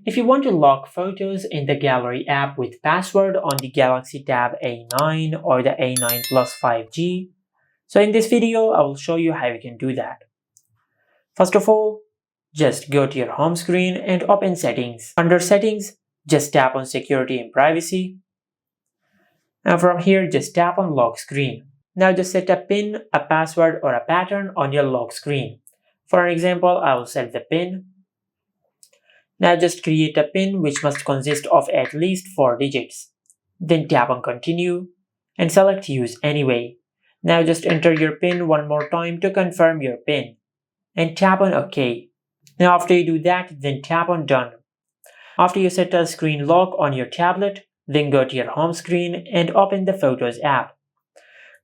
If you want to lock photos in the Gallery app with password on the Galaxy Tab A9 or the A9 Plus 5G, so in this video, I will show you how you can do that. First of all, just go to your home screen and open Settings. Under Settings, just tap on Security and Privacy. And from here, just tap on Lock Screen. Now just set a PIN, a password, or a pattern on your lock screen. For example, I will set the PIN. Now just create a PIN which must consist of at least 4 digits. Then tap on Continue and select Use Anyway. Now just enter your PIN one more time to confirm your PIN and tap on OK. Now after you do that, then tap on Done. After you set a screen lock on your tablet, then go to your home screen and open the Photos app.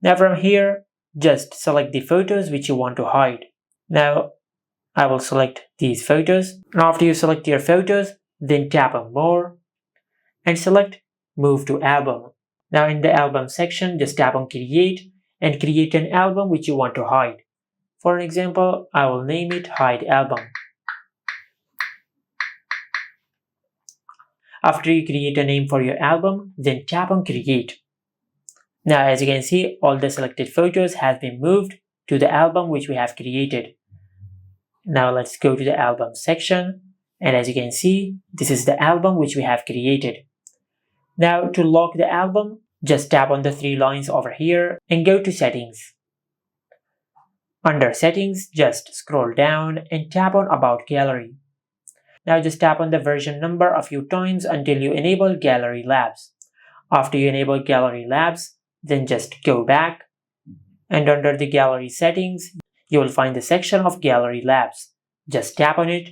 Now from here, just select the photos which you want to hide. Now I will select these photos. Now after you select your photos, then tap on More and select Move to Album. Now in the album section, just tap on Create and create an album which you want to hide. For an example, I will name it Hide Album. After you create a name for your album, then tap on Create. Now as you can see, all the selected photos have been moved to the album which we have created. Now let's go to the album section, and as you can see, this is the album which we have created. Now to lock the album, just tap on the 3 lines over here and go to Settings. Under Settings, just scroll down and tap on About Gallery. Now just tap on the version number a few times until you enable Gallery Labs. After you enable Gallery Labs, then just go back, and under the Gallery Settings, you will find the section of Gallery Labs. Just tap on it.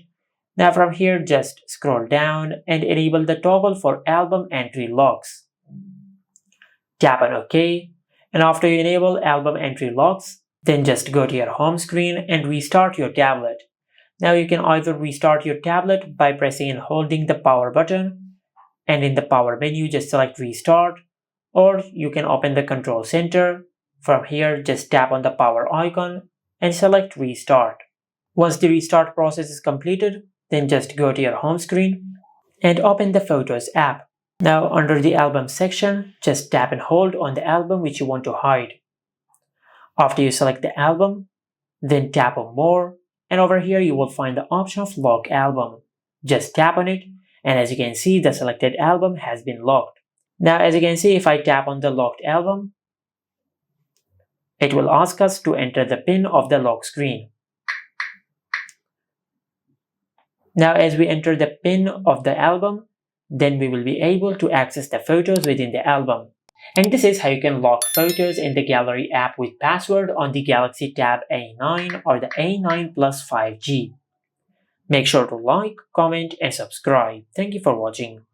Now from here, just scroll down and enable the toggle for album entry locks. Tap on OK, and after you enable album entry locks, then just go to your home screen and restart your tablet. Now you can either restart your tablet by pressing and holding the power button, and in the power menu just select Restart, or you can open the Control Center. From here, just tap on the power icon and select Restart. Once the restart process is completed, then just go to your home screen and open the Photos app. Now under the album section, just tap and hold on the album which you want to hide. After you select the album, then tap on More, and over here you will find the option of Lock Album. Just tap on it, and as you can see, the selected album has been locked. Now as you can see, if I tap on the locked album, it will ask us to enter the PIN of the lock screen. Now as we enter the PIN of the album, then we will be able to access the photos within the album. And this is how you can lock photos in the Gallery app with password on the Galaxy Tab A9 or the A9 Plus 5G. Make sure to like, comment and subscribe. Thank you for watching.